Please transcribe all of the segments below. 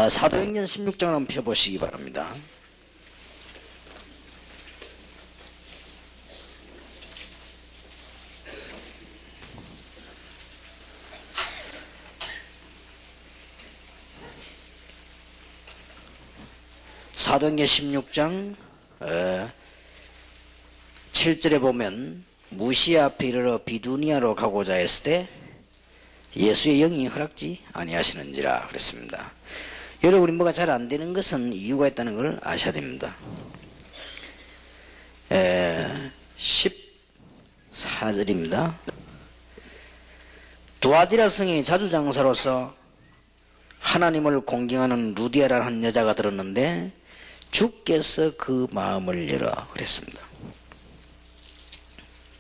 사도행전 16장을 한번 펴보시기 바랍니다. 사도행전 16장 7절에 보면 무시아 앞에 이르러 비두니아로 가고자 했을 때 예수의 영이 허락지 아니하시는지라 그랬습니다. 여러분이 뭐가 잘 안 되는 것은 이유가 있다는 걸 아셔야 됩니다. 14절입니다. 두아디라 성의 자주장사로서 하나님을 공경하는 루디아라는 한 여자가 들었는데 주께서 그 마음을 열어 그랬습니다.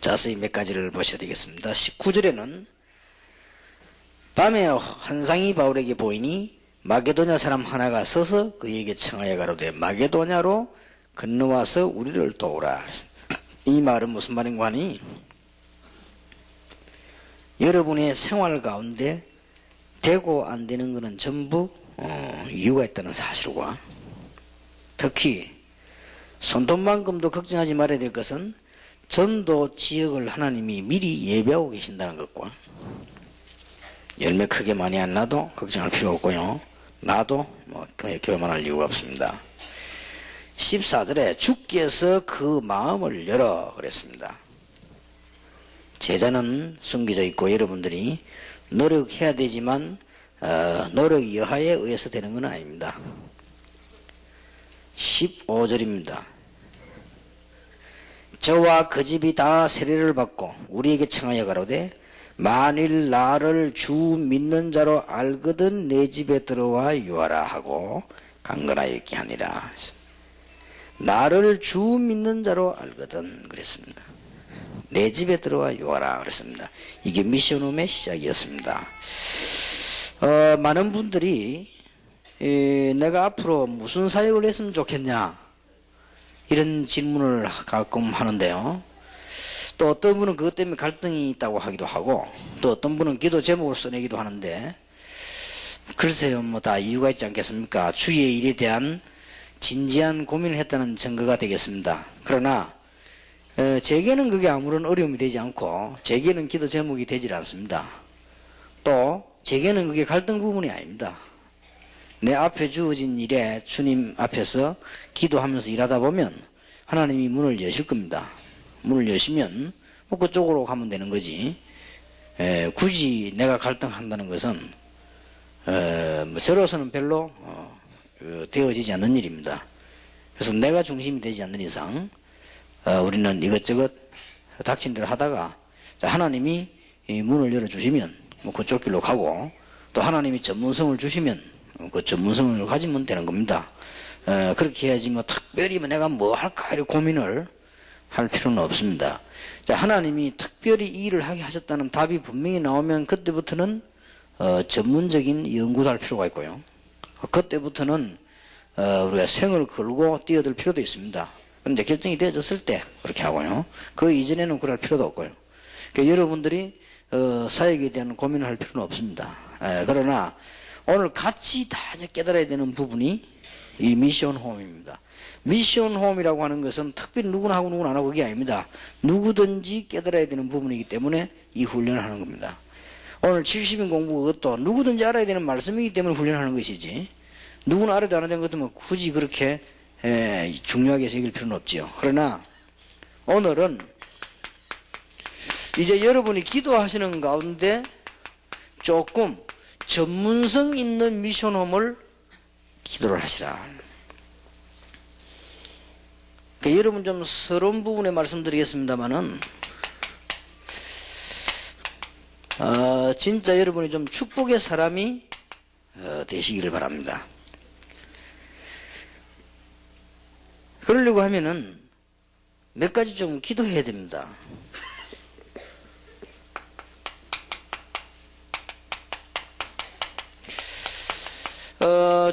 자세히 몇 가지를 보셔야 되겠습니다. 19절에는 밤에 환상이 바울에게 보이니 마게도냐 사람 하나가 서서 그에게 청하여 가로되 마게도냐로 건너와서 우리를 도우라. 이 말은 무슨 말인가 하니 여러분의 생활 가운데 되고 안 되는 것은 전부 이유가 있다는 사실과 특히 손돈만큼도 걱정하지 말아야 될 것은 전도 지역을 하나님이 미리 예배하고 계신다는 것과 열매 크게 많이 안 나도 걱정할 필요 없고요. 나도 교만할 이유가 없습니다. 14절에 주께서 그 마음을 열어 그랬습니다. 제자는 숨겨져 있고 여러분들이 노력해야 되지만 노력 여하에 의해서 되는 건 아닙니다. 15절입니다. 저와 그 집이 다 세례를 받고 우리에게 청하여 가로되 만일 나를 주 믿는 자로 알거든 내 집에 들어와 유하라 하고 강건하였게 하니라. 나를 주 믿는 자로 알거든 그랬습니다. 내 집에 들어와 유하라 그랬습니다. 이게 미션홈의 시작이었습니다. 많은 분들이 내가 앞으로 무슨 사역을 했으면 좋겠냐 이런 질문을 가끔 하는데요. 또 어떤 분은 그것 때문에 갈등이 있다고 하기도 하고 또 어떤 분은 기도 제목을 써내기도 하는데 글쎄요 뭐 다 이유가 있지 않겠습니까? 주의 일에 대한 진지한 고민을 했다는 증거가 되겠습니다. 그러나 제게는 그게 아무런 어려움이 되지 않고 제게는 기도 제목이 되질 않습니다. 또 제게는 그게 갈등 부분이 아닙니다. 내 앞에 주어진 일에 주님 앞에서 기도하면서 일하다 보면 하나님이 문을 여실 겁니다. 문을 여시면 뭐 그쪽으로 가면 되는 거지. 굳이 내가 갈등한다는 것은 뭐 저로서는 별로 되어지지 않는 일입니다. 그래서 내가 중심이 되지 않는 이상 우리는 이것저것 닥친 대로 하다가 하나님이 문을 열어주시면 뭐 그쪽 길로 가고 또 하나님이 전문성을 주시면 그 전문성을 가지면 되는 겁니다. 그렇게 해야지 뭐 특별히 내가 뭐 할까 이렇게 고민을 할 필요는 없습니다. 자, 하나님이 특별히 이 일을 하게 하셨다는 답이 분명히 나오면 그때부터는 전문적인 연구도 할 필요가 있고요. 그때부터는 우리가 생을 걸고 뛰어들 필요도 있습니다. 그런데 결정이 되어졌을 때 그렇게 하고요. 그 이전에는 그럴 필요도 없고요. 그러니까 여러분들이 사역에 대한 고민을 할 필요는 없습니다. 그러나 오늘 같이 다 깨달아야 되는 부분이 이 미션 홈입니다. 미션 홈이라고 하는 것은 특별히 누구나 하고 누구나 안 하고 그게 아닙니다. 누구든지 깨달아야 되는 부분이기 때문에 이 훈련을 하는 겁니다. 오늘 70인 공부 그것도 누구든지 알아야 되는 말씀이기 때문에 훈련하는 것이지 누구나 알아도 안 하는 것도 굳이 그렇게 중요하게 새길 필요는 없지요. 그러나 오늘은 이제 여러분이 기도하시는 가운데 조금 전문성 있는 미션홈을 기도를 하시라. 그러니까 여러분 좀 서러운 부분에 말씀드리겠습니다만은 진짜 여러분이 좀 축복의 사람이 되시기를 바랍니다. 그러려고 하면은 몇 가지 좀 기도해야 됩니다.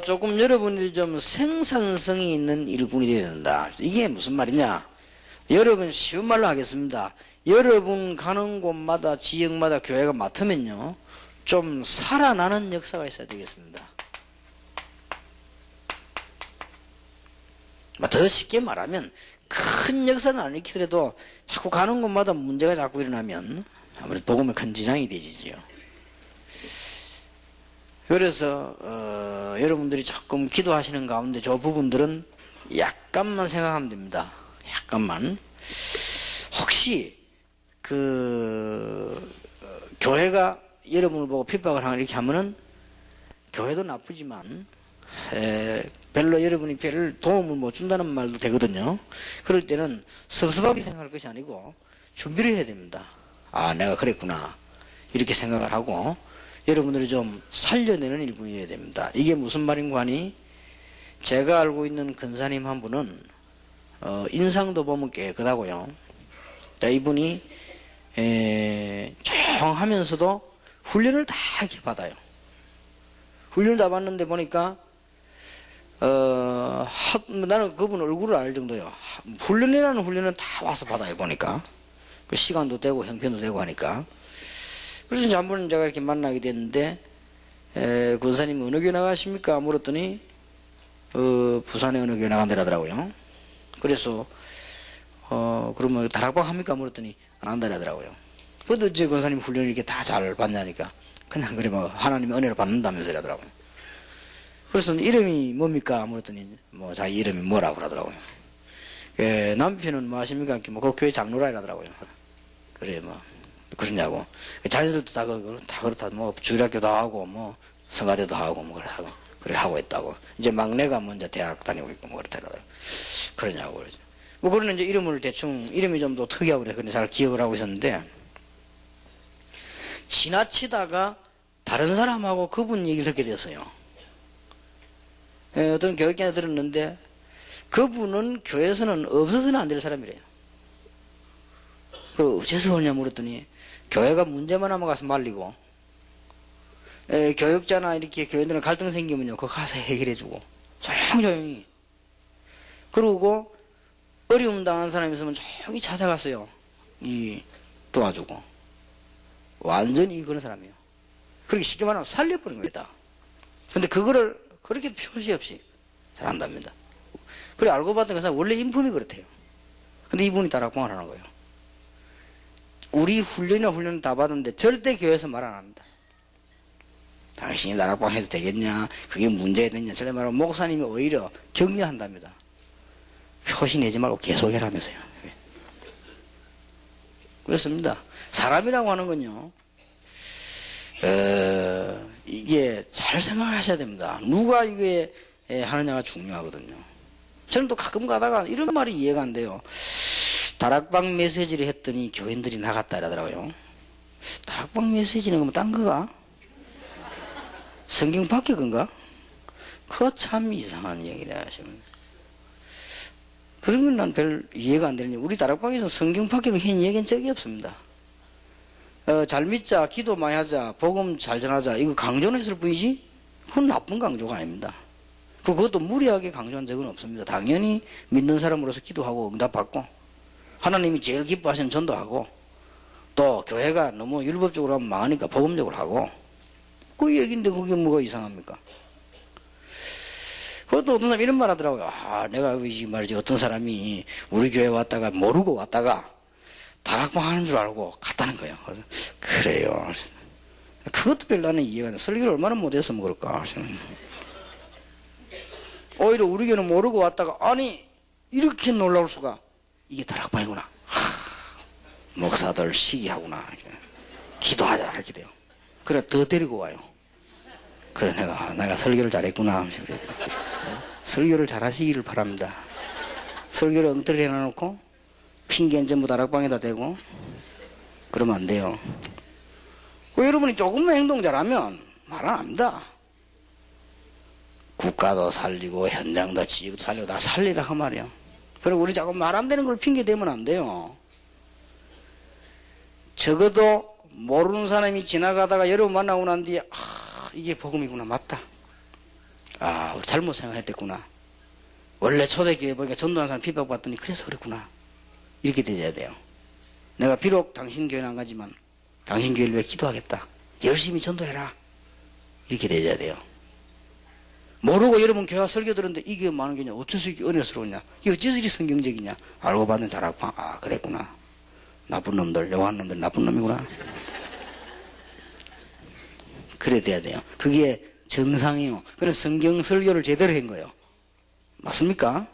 조금 여러분이 좀 생산성이 있는 일꾼이 되어야 된다. 이게 무슨 말이냐? 여러분 쉬운 말로 하겠습니다. 여러분 가는 곳마다 지역마다 교회가 맡으면요 좀 살아나는 역사가 있어야 되겠습니다. 더 쉽게 말하면 큰 역사는 안 일으키더라도 자꾸 가는 곳마다 문제가 자꾸 일어나면 아무래도 복음에 큰 지장이 되지요. 그래서 여러분들이 조금 기도하시는 가운데 저 부분들은 약간만 생각하면 됩니다. 약간만. 혹시 교회가 여러분을 보고 핍박을 하는 이렇게 하면은 교회도 나쁘지만 별로 여러분이 별 도움을 못 준다는 말도 되거든요. 그럴 때는 섭섭하게 생각할 것이 아니고 준비를 해야 됩니다. 아, 내가 그랬구나 이렇게 생각을 하고 여러분들이 좀 살려내는 일꾼이어야 됩니다. 이게 무슨 말인가 하니 제가 알고 있는 근사님 한 분은 인상도 보면 깨끗하고요. 이분이 조용하면서도 훈련을 다 이렇게 받아요. 훈련을 다 받는데 보니까 나는 그분 얼굴을 알 정도요. 훈련이라는 훈련은 다 와서 받아요. 보니까 그 시간도 되고 형편도 되고 하니까. 그래서 이제 한 번 제가 이렇게 만나게 됐는데 권사님 어느 교회 나가십니까? 물었더니 부산에 어느 교회 나간다라더라고요. 그래서 그러면 다락방 합니까? 물었더니 안 한다라더라고요. 그래도 이제 권사님 훈련을 이렇게 다 잘 받냐니까 그냥 그래 뭐 하나님의 은혜를 받는다면서 이러더라고요. 그래서 이름이 뭡니까? 물었더니 뭐 자기 이름이 뭐라고 그러더라고요. 남편은 뭐 하십니까? 뭐 그 교회 장로라 이러더라고요. 그래 뭐 그러냐고. 자녀들도 다 그렇다. 뭐 주일학교도 하고 뭐 성가대도 하고 뭐 그래 하고 있다고. 이제 막내가 먼저 대학 다니고 있고 뭐 그렇다더라고요. 그러냐고 그러죠. 뭐 그러는 이제 이름을 대충 이름이 좀 더 특이하고 그래 잘 기억을 하고 있었는데 지나치다가 다른 사람하고 그분 얘기를 듣게 됐어요. 어떤 교육기관에 들었는데 그분은 교회에서는 없어서는 안 될 사람이래요. 그걸 어째서 그러냐 물었더니 교회가 문제만 하면 가서 말리고 교육자나 이렇게 교회들은 갈등 생기면요 그거 가서 해결해주고 조용히 그러고 어려움 당한 사람이 있으면 조용히 찾아갔어요. 도와주고 완전히 그런 사람이에요. 그렇게 쉽게 말하면 살려버린 거다. 근데 그거를 그렇게 표시 없이 잘한답니다. 그래 알고 봤던 그 사람 원래 인품이 그렇대요. 근데 이분이 다락방을 하는 거예요. 우리 훈련을 다 받았는데 절대 교회에서 말 안 합니다. 당신이 다락방 해도 되겠냐? 그게 문제가 되냐? 절대 말하면 목사님이 오히려 격려한답니다. 표시 내지 말고 계속 해라면서요. 그렇습니다. 사람이라고 하는 건요. 이게 잘 생각하셔야 됩니다. 누가 이게 하느냐가 중요하거든요. 저는 또 가끔 가다가 이런 말이 이해가 안 돼요. 다락방 메시지를 했더니 교인들이 나갔다 이러더라고요. 다락방 메시지는 그럼 딴 거가? 성경 밖에 건가? 그거 참 이상한 얘기를 하시면. 그러면 난 별 이해가 안 되는 우리 다락방에서 성경 밖에 그 한 얘기한 적이 없습니다. 잘 믿자, 기도 많이 하자, 복음 잘 전하자 이거 강조는 했을 뿐이지 그건 나쁜 강조가 아닙니다. 그리고 그것도 무리하게 강조한 적은 없습니다. 당연히 믿는 사람으로서 기도하고 응답받고 하나님이 제일 기뻐하시는 전도하고 또 교회가 너무 율법적으로 하면 망하니까 복음적으로 하고 그 얘기인데 그게 뭐가 이상합니까? 그것도 어떤 사람이 이런 말 하더라고요. 내가 말이지 어떤 사람이 우리 교회 왔다가 모르고 왔다가 다락방 하는 줄 알고 갔다는 거예요. 그래서 그래요. 그것도 별로 나는 이해가 안 돼. 설교를 얼마나 못해서 뭐 그럴까. 오히려 우리 교회는 모르고 왔다가 아니 이렇게 놀라울 수가 이게 다락방이구나. 목사들 시기하구나. 기도하자 이렇게 돼요. 그래 더 데리고 와요. 그래 내가 설교를 잘했구나. 설교를 잘하시기를 바랍니다. 설교를 엉터리 해놔놓고 핑계는 전부 다락방에다 대고 그러면 안 돼요. 여러분이 조금만 행동 잘하면 말 안 합니다. 국가도 살리고 현장도 지역도 살리고 다 살리라 그 말이에요. 그리고 우리 자꾸 말 안 되는 걸 핑계 대면 안 돼요. 적어도 모르는 사람이 지나가다가 여러분 만나고 난 뒤에 이게 복음이구나 맞다. 잘못 생각했댔구나. 원래 초대교회 보니까 전도한 사람 핍박받더니 그래서 그랬구나. 이렇게 되어야 돼요. 내가 비록 당신 교회는 안 가지만 당신 교회를 위해 기도하겠다. 열심히 전도해라. 이렇게 되어야 돼요. 모르고 여러분 교회 설교 들었는데 이게 많은 게냐? 어째서 이게 은혜스러우냐? 이게 어째서 이렇게 성경적이냐? 알고 봤는데 잘하고, 아, 그랬구나. 나쁜 놈들, 요한 놈들 나쁜 놈이구나. 그래 돼야 돼요. 그게 정상이에요. 그런 성경 설교를 제대로 한 거예요. 맞습니까?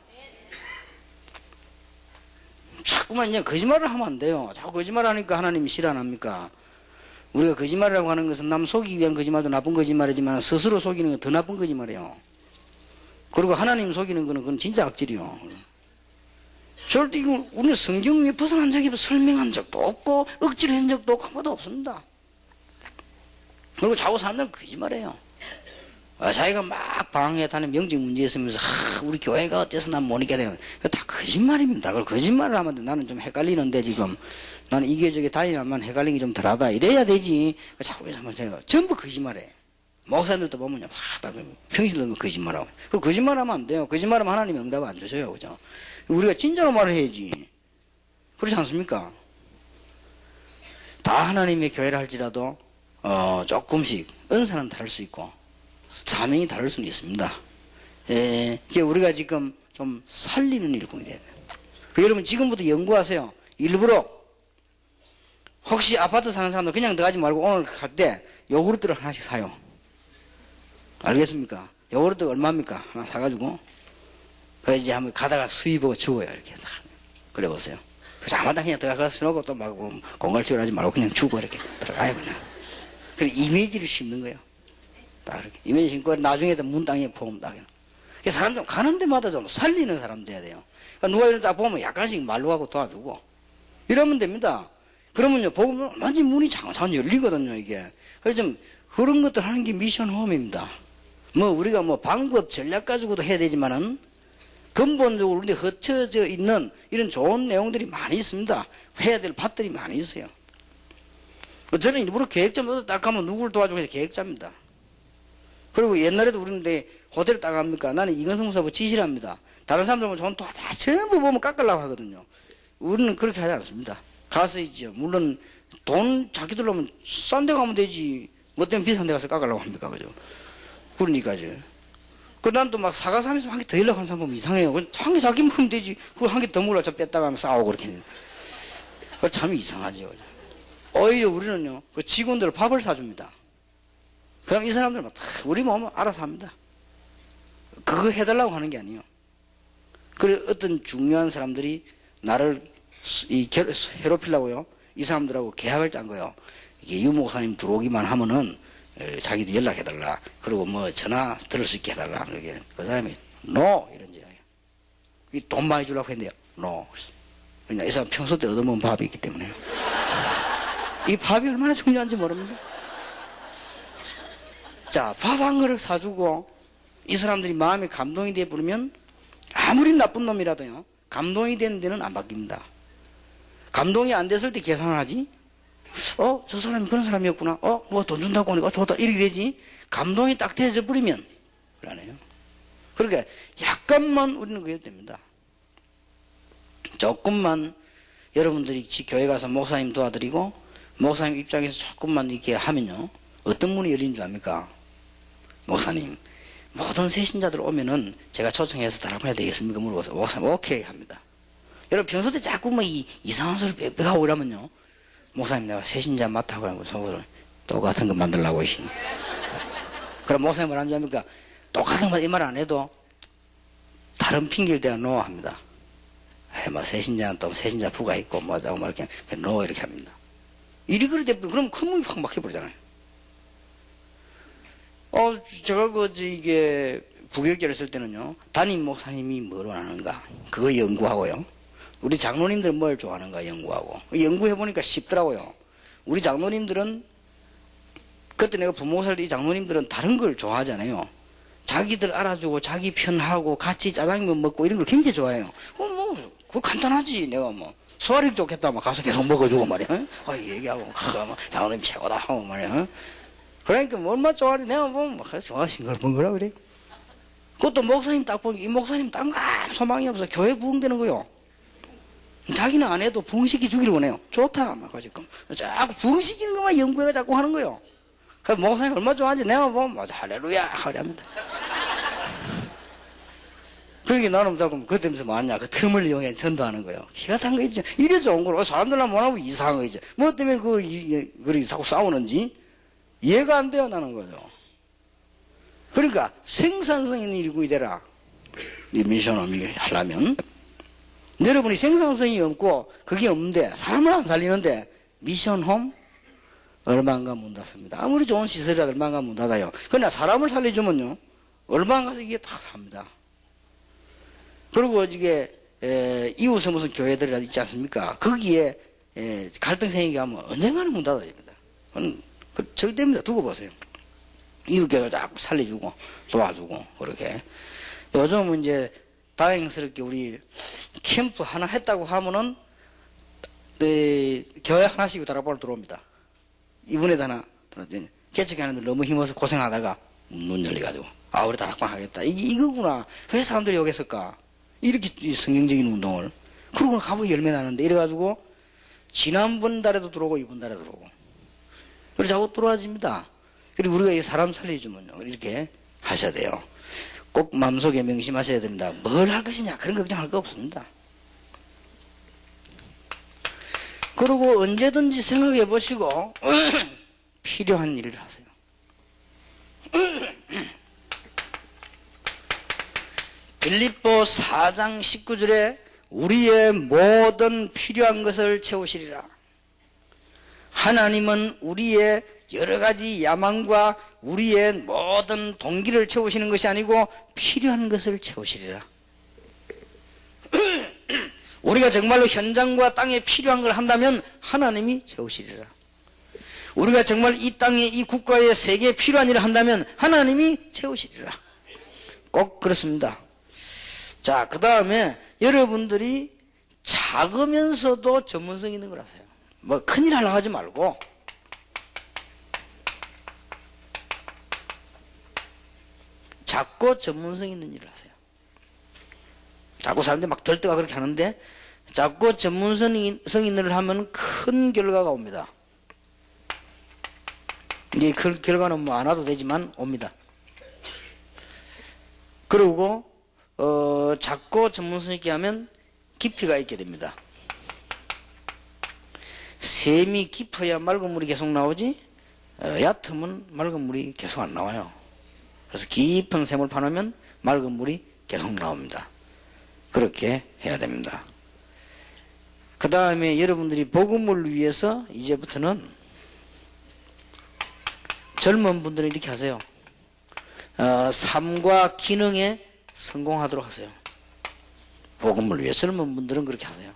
자꾸만 이제 거짓말을 하면 안 돼요. 자꾸 거짓말 하니까 하나님이 싫어 안 합니까? 우리가 거짓말이라고 하는 것은 남 속이기 위한 거짓말도 나쁜 거짓말이지만 스스로 속이는 건 더 나쁜 거짓말이에요. 그리고 하나님 속이는 거는 그건 진짜 악질이요. 절대 이거 우리는 성경 위에 벗어난 적이 설명한 적도 없고 억지로 한 적도 없고 한 번도 없습니다. 그리고 자꾸 사람들은 거짓말해요. 자기가 막 방황에 다니는 명직 문제 있으면서 우리 교회가 어때서 난 못 이겨야 되는 다 거짓말입니다. 그걸 거짓말을 하면 나는 좀 헷갈리는데 지금 나는 이 교회 저기 다니면 헷갈리는 게 좀 덜하다 이래야 되지. 자꾸 제가 전부 거짓말해. 목사님들도 보면요, 평신도 거짓말하고. 그리고 거짓말하면 안 돼요. 거짓말하면 하나님이 응답 안 주셔요, 그죠? 우리가 진짜로 말을 해야지. 그렇지 않습니까? 다 하나님의 교회를 할지라도 조금씩 은사는 다를 수 있고 사명이 다를 수는 있습니다. 우리가 지금 좀 살리는 일꾼이 돼야 돼요. 여러분 지금부터 연구하세요. 일부러 혹시 아파트 사는 사람들 그냥 들어가지 말고 오늘 갈 때 요구르트를 하나씩 사요. 알겠습니까? 요구르트 얼마입니까? 하나 사가지고 그래서 이제 한번 가다가 수입하고 주고요. 이렇게 그래 보세요. 그래서 아무나 그냥 들어가서 놓고 또 막 공갈치를 하지 말고 그냥 주고 이렇게 들어가요 그냥. 그래 이미지를 심는 거예요. 딱 이렇게 이미지 심고 나중에도 문땅에 보험 딱. 사람 좀 가는 데마다 좀 살리는 사람 돼야 돼요. 그러니까 누가 이런 딱 보면 약간씩 말로 하고 도와주고 이러면 됩니다. 그러면요 보면 완전 문이 장창 열리거든요 이게. 그래서 좀 그런 것들 하는 게 미션 홈입니다. 우리가 방법 전략 가지고도 해야 되지만은 근본적으로 우리 흩어져 있는 이런 좋은 내용들이 많이 있습니다. 해야 될 밭들이 많이 있어요. 저는 일부러 계획자마다 딱 가면 누구를 도와주고 해서 계획자입니다. 그리고 옛날에도 우리는 호텔 딱 갑니까? 나는 이건성 목사하고 지시를 합니다. 다른 사람들 보면 다 전부 보면 깎으려고 하거든요. 우리는 그렇게 하지 않습니다. 가서 있죠. 물론 돈 자기들로 하면 싼 데 가면 되지. 뭐 때문에 비싼 데 가서 깎으려고 합니까? 그죠? 그러니까죠. 난 또 막 사과삼에서 한 개 더 일려고 하는 사람 보면 이상해요. 한 개 자기 먹으면 되지. 그걸 한 개 더 먹으려고 뺐다가 하면 싸우고 그렇게. 참 이상하죠. 오히려 우리는요, 그 직원들 밥을 사줍니다. 그럼 이 사람들은 우리 몸은 알아서 합니다. 그거 해달라고 하는 게 아니에요. 그래, 어떤 중요한 사람들이 나를 괴롭히려고요. 이 사람들하고 계약을 짠 거예요. 이게 유 목사님 들어오기만 하면은 자기도 연락해달라. 그리고 전화 들을 수 있게 해달라. 그러게. 그 사람이, no! 이런지. 돈 많이 주려고 했는데요. no. 그냥 이 사람 평소 때 얻어먹은 밥이 있기 때문에. 이 밥이 얼마나 중요한지 모릅니다. 자, 밥 한 그릇 사주고 이 사람들이 마음에 감동이 돼 부르면 아무리 나쁜 놈이라도요. 감동이 되는 데는 안 바뀝니다. 감동이 안 됐을 때 계산을 하지. 저 사람이 그런 사람이었구나. 돈 준다고 하니까 좋다. 이렇게 되지. 감동이 딱 되어져 버리면 그러네요. 그러니까 약간만 우리는 그래도 됩니다. 조금만 여러분들이 교회 가서 목사님 도와드리고 목사님 입장에서 조금만 이렇게 하면요. 어떤 문이 열린 줄 압니까? 목사님, 모든 새신자들 오면은 제가 초청해서 달아봐야 되겠습니까? 물어봐서 목사님 오케이 합니다. 여러분 평소 때 자꾸 이상한 소리 빽빽하고 이러면요. 목사님 내가 새신자 맡아고 하고 속으로 똑같은 거 만들라고 하시니. 그럼 목사님 뭐라는지 합니까? 똑같은 거 이 말 안 해도 다른 핑계를 대가 노 합니다. 새신자는 또 새신자 부가 있고 뭐자고 이렇게 노 이렇게 합니다. 이리 그리 대표 그러면 큰 문이 확 막혀버리잖아요. 제가 이게 부교육자를 쓸 때는요, 담임 목사님이 뭘 원하는가, 그거 연구하고요. 우리 장로님들은 뭘 좋아하는가 연구하고. 연구해보니까 쉽더라고요. 우리 장로님들은, 그때 내가 부모살 때 이 장로님들은 다른 걸 좋아하잖아요. 자기들 알아주고, 자기 편하고, 같이 짜장면 먹고 이런 걸 굉장히 좋아해요. 그거 간단하지. 내가 소화력 좋겠다. 가서 계속 먹어주고 말이야. 얘기하고, 장로님 최고다. 하고 말이야. 그러니까 얼마나 좋아하니 내가 보면 싱글벙글하고 그래. 그것도 목사님 딱 보니 이 목사님 딴가 소망이 없어. 교회 부흥되는 거요. 자기는 안 해도 부흥시키 주기를 원해요. 좋다. 지금 자꾸 부흥시키는 것만 연구해가 자꾸 하는 거요. 그 목사님 얼마나 좋아하는지 내가 보면 할렐루야 하렵니다. 그러니까 나는 자꾸 그것 때문에 뭐하냐. 그 틈을 이용해 전도하는 거예요. 기가 찬 거 있죠. 이래 좋은 걸 사람들랑 못하고 이상한 거 있죠. 뭐 때문에 그렇게 자꾸 싸우는지 이해가 안 돼요, 나는 거죠. 그러니까 생산성 있는 일꾼이 되라. 이 미션홈이 하려면. 여러분이 생산성이 없고 그게 없는데 사람을 안 살리는데 미션홈 얼마인가 문 닫습니다. 아무리 좋은 시설이라도 얼마인가 문 닫아요. 그러나 사람을 살려주면요 얼마인가 가서 이게 다 삽니다. 그리고 이게 이웃에 무슨 교회들이 있지 않습니까? 거기에 갈등 생기게 하면 언젠가는 문 닫아야 됩니다. 그건 절대입니다. 두고 보세요. 이웃교회를 자꾸 살려주고 도와주고 그렇게. 요즘은 이제 다행스럽게 우리 캠프 하나 했다고 하면은 교회 하나씩 다락방으로 들어옵니다. 이번에도 하나 들어왔더니 개척하는데 너무 힘어서 고생하다가 문 열려가지고 우리 다락방 하겠다. 이거구나. 왜 사람들이 여기 했을까? 이렇게 성경적인 운동을. 그러고 가보니 열매 나는데 이래가지고 지난번 달에도 들어오고 이번 달에도 들어오고. 그래서 자꾸 들어와집니다. 그리고 우리가 이 사람 살려주면요 이렇게 하셔야 돼요. 꼭 마음속에 명심하셔야 됩니다. 뭘 할 것이냐 그런 걱정할 거 없습니다. 그리고 언제든지 생각해 보시고 필요한 일을 하세요. 빌립보 4장 19절에 우리의 모든 필요한 것을 채우시리라. 하나님은 우리의 여러 가지 야망과 우리의 모든 동기를 채우시는 것이 아니고 필요한 것을 채우시리라. 우리가 정말로 현장과 땅에 필요한 걸 한다면 하나님이 채우시리라. 우리가 정말 이 땅에 이 국가에 세계에 필요한 일을 한다면 하나님이 채우시리라. 꼭 그렇습니다. 자, 그 다음에 여러분들이 작으면서도 전문성 있는 걸 하세요. 뭐 큰일 하려고 하지 말고 작고 전문성 있는 일을 하세요. 작고 사람들이 막 들떠가 그렇게 하는데 작고 전문성 있는 일을 하면 큰 결과가 옵니다. 이제 그 결과는 뭐 안 와도 되지만 옵니다. 그리고 작고 전문성 있게 하면 깊이가 있게 됩니다. 샘이 깊어야 맑은 물이 계속 나오지 얕으면 맑은 물이 계속 안 나와요. 그래서 깊은 샘을 파놓으면 맑은 물이 계속 나옵니다. 그렇게 해야 됩니다. 그 다음에 여러분들이 복음을 위해서 이제부터는 젊은 분들은 이렇게 하세요. 삶과 기능에 성공하도록 하세요. 복음을 위해 젊은 분들은 그렇게 하세요.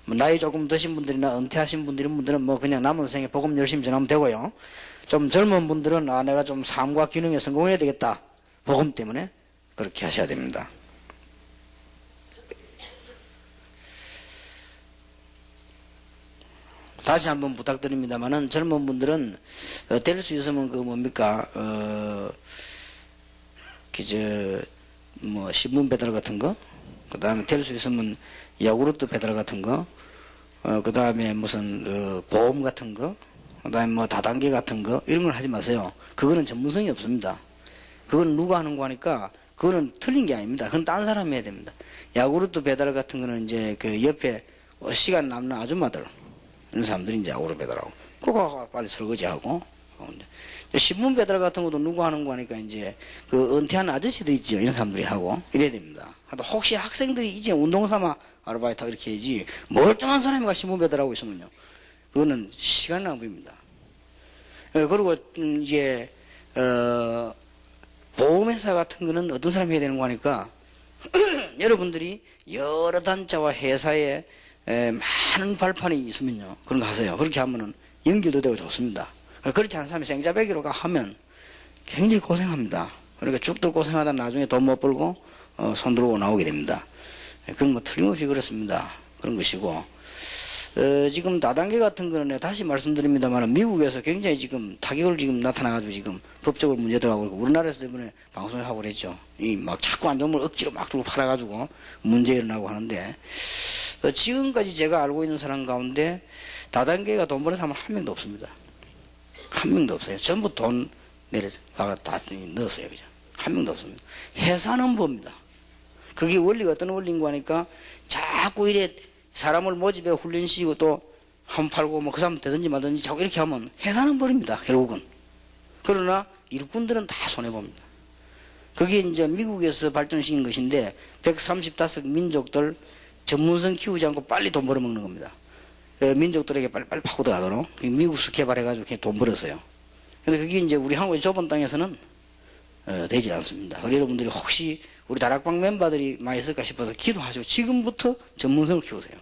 뭐 나이 조금 드신 분들이나 은퇴하신 분들은 뭐 그냥 남은 생에 복음 열심히 전하면 되고요. 좀 젊은 분들은 내가 좀 삶과 기능에 성공해야 되겠다. 복음 때문에 그렇게 하셔야 됩니다. 다시 한번 부탁드립니다만은 젊은 분들은 될 수 있으면 그 뭡니까 뭐 신문 배달 같은 거, 그 다음에 될 수 있으면 야구르트 배달 같은 거, 그 다음에 무슨 보험 같은 거, 그 다음에 뭐 다단계 같은 거 이런 걸 하지 마세요. 그거는 전문성이 없습니다. 그건 누가 하는 거 하니까 그거는 틀린 게 아닙니다. 그건 딴 사람이 해야 됩니다. 야구르트 배달 같은 거는 이제 그 옆에 시간 남는 아줌마들 이런 사람들이 이제 야구르트 배달하고 그거 빨리 설거지하고. 신문 배달 같은 것도 누구 하는 거 하니까 이제 그 은퇴한 아저씨들 있죠. 이런 사람들이 하고 이래야 됩니다. 혹시 학생들이 이제 운동 삼아 아르바이트 이렇게 해야지 멀쩡한 사람이 신문 배달하고 있으면요. 그거는 시간 낭비입니다. 그리고 이제 보험회사 같은 거는 어떤 사람이 해야 되는 거 하니까 여러분들이 여러 단자와 회사에 많은 발판이 있으면요. 그런 거 하세요. 그렇게 하면은 연결도 되고 좋습니다. 그렇지 않은 사람이 생자배기로 하면 굉장히 고생합니다. 그러니까 죽들 고생하다 나중에 돈 못 벌고 손 들고 나오게 됩니다. 그건 뭐 틀림없이 그렇습니다. 그런 것이고 지금 다단계 같은 거는 다시 말씀드립니다만 미국에서 굉장히 지금 타격을 지금 나타나가지고 지금 법적으로 문제들하고 우리나라에서 이번에 방송을 하고 그랬죠. 이 막 자꾸 안 좋은 걸 억지로 막 들고 팔아가지고 문제 일어나고 하는데 지금까지 제가 알고 있는 사람 가운데 다단계가 돈 버는 사람은 한 명도 없습니다. 한 명도 없어요. 전부 돈 내려서 다 넣었어요. 그죠? 한 명도 없습니다. 회사는 봅니다. 그게 원리가 어떤 원리인가 하니까 자꾸 이래 사람을 모집해 훈련시키고 또 한 팔고 뭐 그 사람 되든지 말든지 자꾸 이렇게 하면 회사는 버립니다. 결국은. 그러나 일꾼들은 다 손해봅니다. 그게 이제 미국에서 발전시킨 것인데 135민족들 전문성 키우지 않고 빨리 돈 벌어먹는 겁니다. 민족들에게 빨리 파고 들어가도록 미국에서 개발해가지고 그냥 돈 벌었어요. 그래서 그게 이제 우리 한국의 좁은 땅에서는 되지 않습니다. 그래서 여러분들이 혹시 우리 다락방 멤버들이 많이 있을까 싶어서 기도하시고 지금부터 전문성을 키우세요.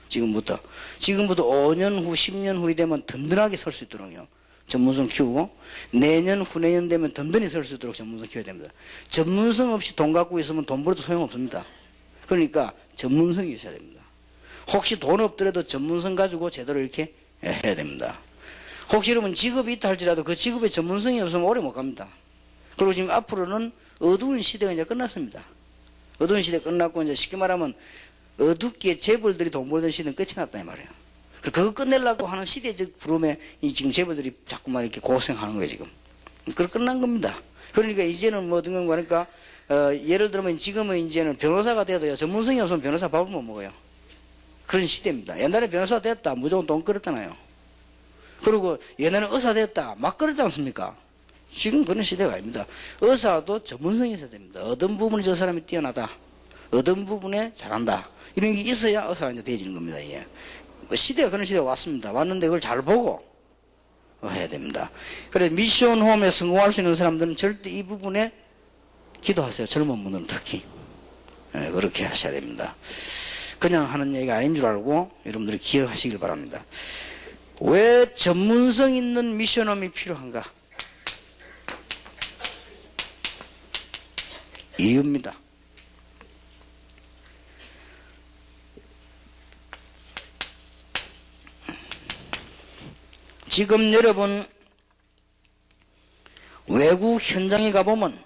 지금부터 5년 후 10년 후에 되면 든든하게 설 수 있도록요. 전문성 키우고 내년 후내년 되면 든든히 설 수 있도록 전문성 키워야 됩니다. 전문성 없이 돈 갖고 있으면 돈 벌어도 소용없습니다. 그러니까 전문성이 있어야 됩니다. 혹시 돈 없더라도 전문성 가지고 제대로 이렇게 해야 됩니다. 혹시 여러분 직업이 있다 할지라도 그 직업에 전문성이 없으면 오래 못 갑니다. 그리고 지금 앞으로는 어두운 시대가 이제 끝났습니다. 어두운 시대 끝났고 이제 쉽게 말하면 어둡게 재벌들이 돈 벌던 시대는 끝이 났다 이 말이에요. 그거 끝내려고 하는 시대적 부름에 지금 재벌들이 자꾸만 이렇게 고생하는 거예요 지금. 그거 끝난 겁니다. 그러니까 이제는 뭐 어떤 건가 하니까 예를 들면 지금은 이제는 변호사가 돼도요 전문성이 없으면 변호사 밥을 못 먹어요. 그런 시대입니다. 옛날에 변호사 됐다 무조건 돈 끌었잖아요. 그리고 옛날에 의사 됐다 막 끌었지 않습니까? 지금 그런 시대가 아닙니다. 의사도 전문성이 있어야 됩니다. 어떤 부분에 저 사람이 뛰어나다, 어떤 부분에 잘한다 이런 게 있어야 의사가 이제 되어지는 겁니다. 예. 시대가 그런 시대가 왔습니다. 왔는데 그걸 잘 보고 해야 됩니다. 그래서 미션 홈에 성공할 수 있는 사람들은 절대 이 부분에 기도하세요. 젊은 분들은 특히 그렇게 하셔야 됩니다. 그냥 하는 얘기가 아닌 줄 알고 여러분들이 기억하시길 바랍니다. 왜 전문성 있는 미션홈이 필요한가? 이유입니다. 지금 여러분 외국 현장에 가보면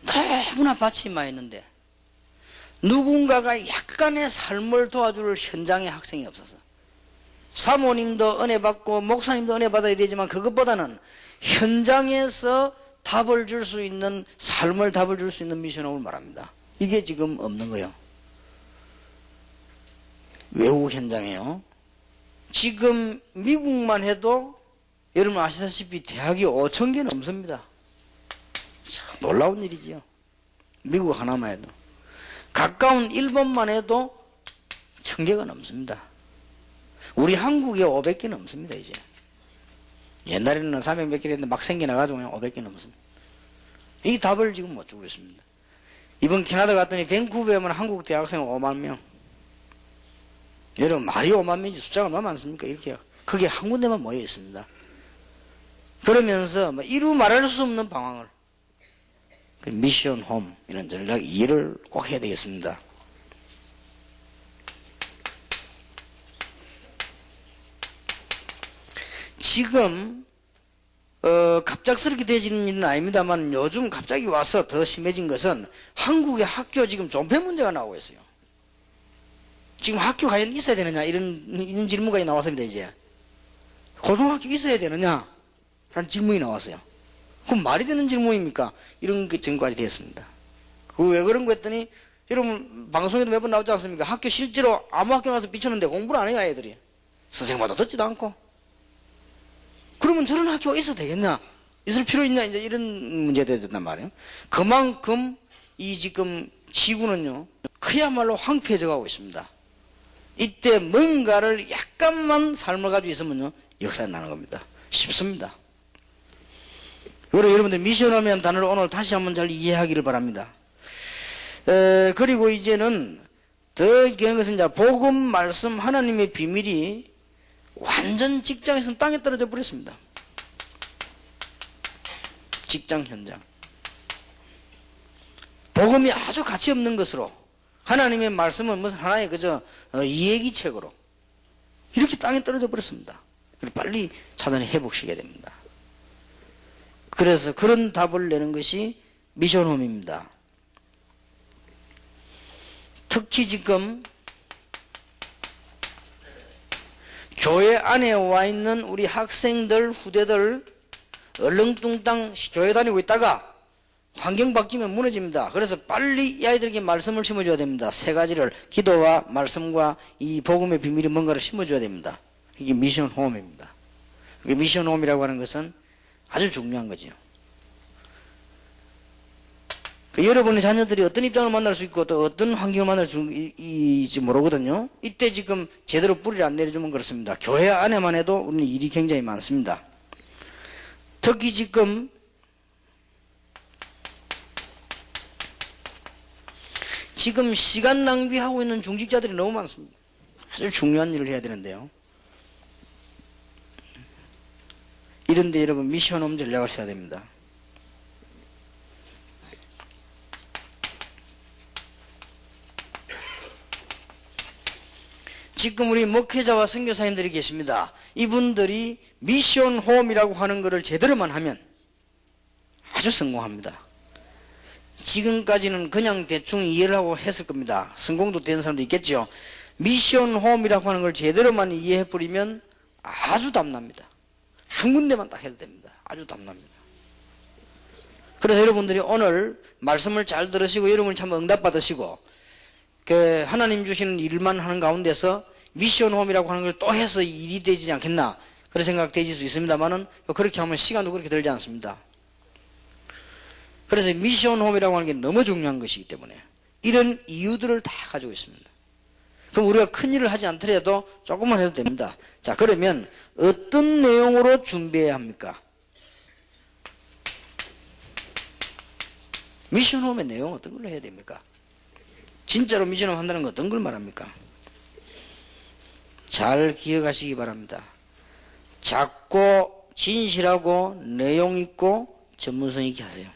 너무나 밭이 많이 있는데 누군가가 약간의 삶을 도와줄 현장의 학생이 없어서 사모님도 은혜 받고 목사님도 은혜 받아야 되지만 그것보다는 현장에서 답을 줄 수 있는 삶을 답을 줄 수 있는 미션홈을 말합니다. 이게 지금 없는 거예요. 외국 현장에요. 지금 미국만 해도 여러분 아시다시피 대학이 5,000개 넘습니다. 참 놀라운 일이지요. 미국 하나만 해도. 가까운 일본만 해도 1,000개가 넘습니다. 우리 한국에 500개 넘습니다 이제. 옛날에는 300몇 개 했는데 막 생겨나가지고 그냥 500개 넘습니다. 이 답을 지금 못 주고 있습니다. 이번 캐나다 갔더니 밴쿠버에 오면 한국 대학생 5만 명. 여러분 말이 5만 명이지 숫자가 얼마나 많습니까? 이렇게요. 그게 한 군데만 모여 있습니다. 그러면서 이루 말할 수 없는 방황을 미션 홈 이런 전략 이해를 꼭 해야 되겠습니다. 지금 갑작스럽게 되지는 일은 아닙니다만 요즘 갑자기 와서 더 심해진 것은 한국의 학교 지금 존폐 문제가 나오고 있어요. 지금 학교 과연 있어야 되느냐 이런 질문까지 나왔습니다. 이제 고등학교 있어야 되느냐 라는 질문이 나왔어요. 그럼 말이 되는 질문입니까? 이런 게 지금까지 되었습니다. 왜 그런 거 했더니 여러분 방송에도 몇 번 나오지 않습니까? 학교 실제로 아무 학교 나와서 비쳤는데 공부를 안 해요 애들이. 선생님마다 듣지도 않고. 그러면 저런 학교가 있어도 되겠냐? 있을 필요 있냐? 이제 이런 문제가 됐단 말이에요. 그만큼 이 지금 지구는요 그야말로 황폐해져 가고 있습니다. 이때 뭔가를 약간만 삶을 가지고 있으면요 역사에 나는 겁니다. 쉽습니다. 그리고 여러분들 미션홈이라는 단어를 오늘 다시 한번 잘 이해하기를 바랍니다. 그리고 이제는 더 중요한 것은 이제 복음 말씀 하나님의 비밀이 완전 직장에서는 땅에 떨어져 버렸습니다. 직장 현장. 복음이 아주 가치 없는 것으로 하나님의 말씀은 무슨 하나의 그저 이야기책으로 이렇게 땅에 떨어져 버렸습니다. 빨리 찾아내 회복시켜야 됩니다. 그래서 그런 답을 내는 것이 미션홈입니다. 특히 지금 교회 안에 와 있는 우리 학생들, 후대들 얼렁뚱땅 교회 다니고 있다가 환경 바뀌면 무너집니다. 그래서 빨리 이 아이들에게 말씀을 심어줘야 됩니다. 세 가지를, 기도와 말씀과 이 복음의 비밀이 뭔가를 심어줘야 됩니다. 이게 미션 홈입니다. 미션 홈이라고 하는 것은 아주 중요한 거죠. 여러분의 자녀들이 어떤 입장을 만날 수 있고 또 어떤 환경을 만날 수 있을지 모르거든요. 이때 지금 제대로 뿌리를 안 내려주면 그렇습니다. 교회 안에만 해도 우리는 일이 굉장히 많습니다. 특히 지금 시간 낭비하고 있는 중직자들이 너무 많습니다. 아주 중요한 일을 해야 되는데요. 이런데 여러분 미션홈 전략을 써야 됩니다. 지금 우리 목회자와 선교사님들이 계십니다. 이분들이 미션 홈이라고 하는 것을 제대로만 하면 아주 성공합니다. 지금까지는 그냥 대충 이해를 하고 했을 겁니다. 성공도 된 사람도 있겠죠. 미션 홈이라고 하는 걸 제대로만 이해해버리면 아주 담납니다. 한 군데만 딱 해도 됩니다. 아주 담납니다. 그래서 여러분들이 오늘 말씀을 잘 들으시고 여러분이 참 응답받으시고 하나님 주시는 일만 하는 가운데서 미션 홈이라고 하는 걸 또 해서 일이 되지 않겠나 그런 생각 되실 수 있습니다만은 그렇게 하면 시간도 그렇게 들지 않습니다. 그래서 미션 홈이라고 하는 게 너무 중요한 것이기 때문에 이런 이유들을 다 가지고 있습니다. 그럼 우리가 큰 일을 하지 않더라도 조금만 해도 됩니다. 자, 그러면 어떤 내용으로 준비해야 합니까? 미션 홈의 내용 어떤 걸로 해야 됩니까? 진짜로 미션 홈 한다는 건 어떤 걸 말합니까? 잘 기억하시기 바랍니다. 작고 진실하고 내용 있고 전문성 있게 하세요.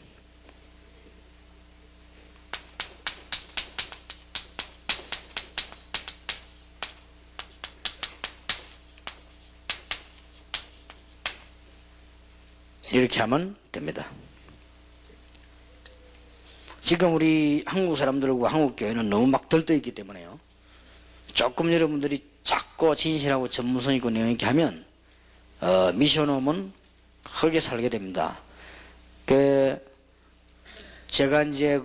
이렇게 하면 됩니다. 지금 우리 한국 사람들과 한국 교회는 너무 막 들떠있기 때문에요. 조금 여러분들이 작고 진실하고 전문성 있고 내용 있게 하면 미션홈은 크게 살게 됩니다. 제가 이제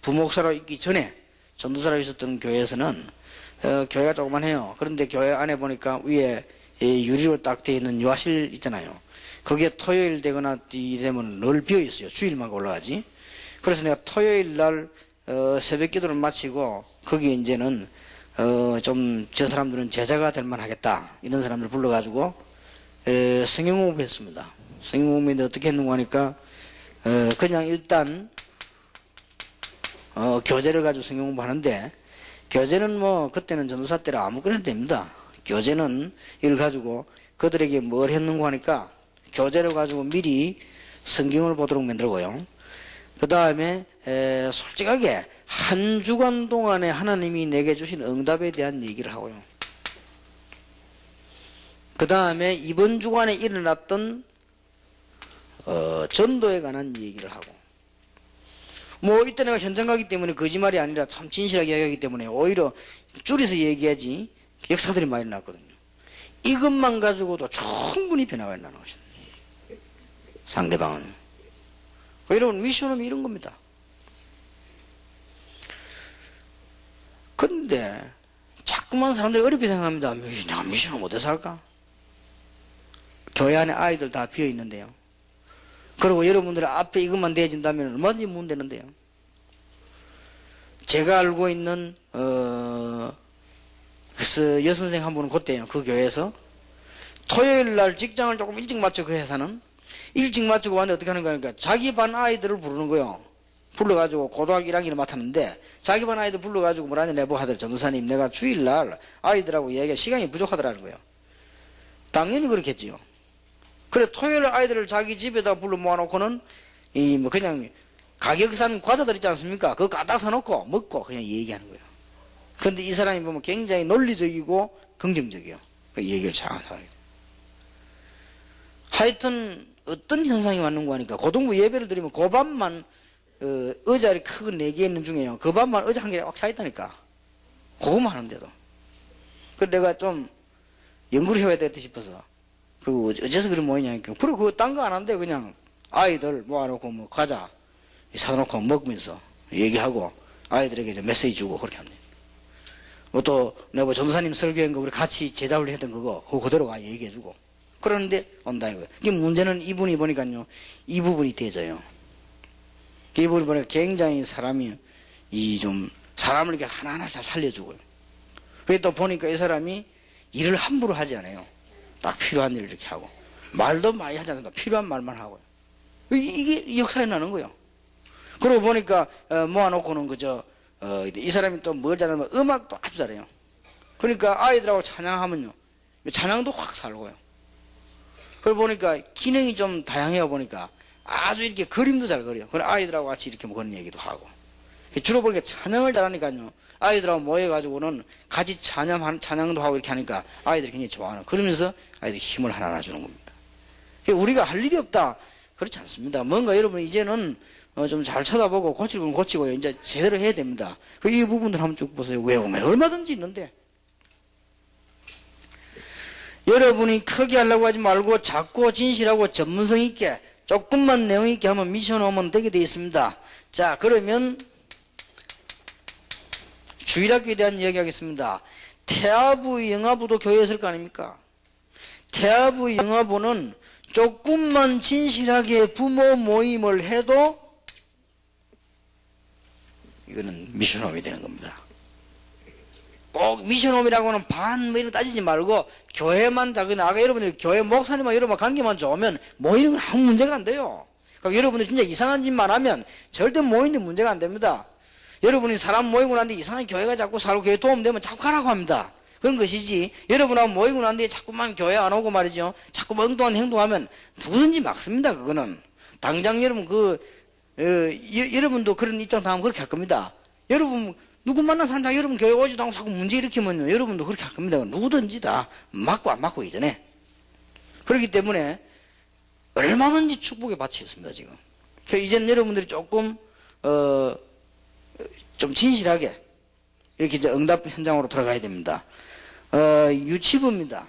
부목사로 있기 전에 전도사로 있었던 교회에서는 교회가 조그만해요. 그런데 교회 안에 보니까 위에 유리로 딱 되어 있는 요하실 있잖아요. 거기에 토요일 되거나 이러면 늘 비어 있어요. 주일만 올라가지. 그래서 내가 토요일 날 새벽 기도를 마치고 거기에 이제는 좀 저 사람들은 제자가 될 만하겠다 이런 사람들 불러가지고 성경공부 했습니다. 성경공부인데 어떻게 했는가 하니까 그냥 일단 교재를 가지고 성경공부 하는데 교재는 뭐 그때는 전도사 때라 아무거나 해도 됩니다. 교재는 이걸 가지고 그들에게 뭘 했는가 하니까 교재를 가지고 미리 성경을 보도록 만들고요. 그 다음에 솔직하게 한 주간 동안에 하나님이 내게 주신 응답에 대한 얘기를 하고요. 그 다음에 이번 주간에 일어났던 전도에 관한 얘기를 하고 뭐 이때 내가 현장 가기 때문에 거짓말이 아니라 참 진실하게 이야기하기 때문에 오히려 줄여서 얘기하지 역사들이 많이 났거든요. 이것만 가지고도 충분히 변화가 나는 것입니다. 상대방은. 여러분 미션은 이런 겁니다. 그런데 자꾸만 사람들이 어렵게 생각합니다. 내가 미션을 어디서 할까? 교회 안에 아이들 다 비어 있는데요. 그리고 여러분들 앞에 이것만 대해진다면 얼마든지 문 되는데요. 제가 알고 있는 그래서 여선생 한 분은 그때요. 그 교회에서 토요일 날 직장을 조금 일찍 마쳐 그 회사는 일찍 마치고 왔는데 어떻게 하는 거니까 자기 반 아이들을 부르는 거요. 불러가지고 고등학교 1학년을 맡았는데 자기 반 아이들 불러가지고 뭐라냐 내보 하더라. 전도사님 내가 주일날 아이들하고 얘기할 시간이 부족하더라는 거예요. 당연히 그렇겠지요. 그래 토요일 아이들을 자기 집에다 불러 모아놓고는 뭐 그냥 가격산 과자들 있지 않습니까? 그거 갖다 사놓고 먹고 그냥 얘기하는 거예요. 그런데 이 사람이 보면 굉장히 논리적이고 긍정적이에요. 그 얘기를 잘 하는 사람이에요. 하여튼 어떤 현상이 왔는가 하니까 고등부 예배를 드리면 그 밤만 의자를 크고 4개 있는 중에요. 그 밤만 의자 한 개가 꽉 차있다니까. 그거만 하는데도. 그래서 내가 좀 연구를 해야 되겠다 싶어서 어째서 그런 모이냐니까. 그리고 그거 딴 거 안 하는데 그냥 아이들 모아놓고 뭐 과자 사놓고 먹으면서 얘기하고 아이들에게 이제 메시지 주고 그렇게 합니다. 또 내가 뭐 전도사님 설교한 거 우리 같이 제자훈련 했던 그거 그대로 가 얘기해주고 그러는데 온다 이거예요. 이게 문제는 이분이 보니까요 이 부분이 되져요. 이 부분이 보니까 굉장히 사람이 이 좀 사람을 이렇게 하나하나 잘 살려주고요. 그게 또 보니까 이 사람이 일을 함부로 하지 않아요. 딱 필요한 일을 이렇게 하고 말도 많이 하지 않습니다. 필요한 말만 하고요. 이게 역사에 나는 거예요. 그러고 보니까 모아놓고는 그저 이 사람이 또 뭘 잘하면 음악도 아주 잘해요. 그러니까 아이들하고 찬양하면요 찬양도 확 살고요. 그러고 보니까 기능이 좀 다양해요. 보니까 아주 이렇게 그림도 잘 그려요. 그래 아이들하고 같이 이렇게 뭐 그런 얘기도 하고 주로 보니까 찬양을 잘하니까요 아이들하고 모여가지고는 같이 찬양도 하고 이렇게 하니까 아이들이 굉장히 좋아하는 그러면서 아이들이 힘을 하나하나 주는 겁니다. 우리가 할 일이 없다 그렇지 않습니다. 뭔가 여러분 이제는 좀 잘 쳐다보고 고칠 건 고치고 이제 제대로 해야 됩니다. 이 부분들 한번 쭉 보세요. 외우면 얼마든지 있는데 여러분이 크게 하려고 하지 말고 작고 진실하고 전문성 있게 조금만 내용 있게 하면 미션 오면 되게 되어 있습니다. 자 그러면 주일학교에 대한 이야기 하겠습니다. 태아부 영아부도 교회에 있을 거 아닙니까? 태아부 영아부는 조금만 진실하게 부모 모임을 해도 이거는 미션홈이 되는 겁니다. 꼭 미션홈이라고는 반 뭐 이런 따지지 말고 교회만 다 그냥 아까 여러분들이 교회 목사님과 여러분 관계만 좋으면 모이는 건 아무 문제가 안 돼요. 그러니까 여러분들이 진짜 이상한 짓만 하면 절대 모이는 문제가 안 됩니다. 여러분이 사람 모이고 난 뒤에 이상한 교회가 자꾸 살고 교회 도움되면 자꾸 가라고 합니다. 그런 것이지 여러분하고 모이고 난 뒤에 자꾸만 교회 안 오고 말이죠. 자꾸 엉뚱한 행동하면 누구든지 막습니다. 그거는 당장 여러분 여러분도 그런 입장 당하면 그렇게 할 겁니다. 여러분 누구 만난 사람 다 여러분 교회 오지도 않고 자꾸 문제 일으키면요 여러분도 그렇게 할 겁니다. 누구든지 다 맞고 안 맞고 이전에 그렇기 때문에 얼마든지 축복에 바치 있습니다. 지금 이제는 여러분들이 조금 좀 진실하게 이렇게 이제 응답 현장으로 들어가야 됩니다. 유치부입니다.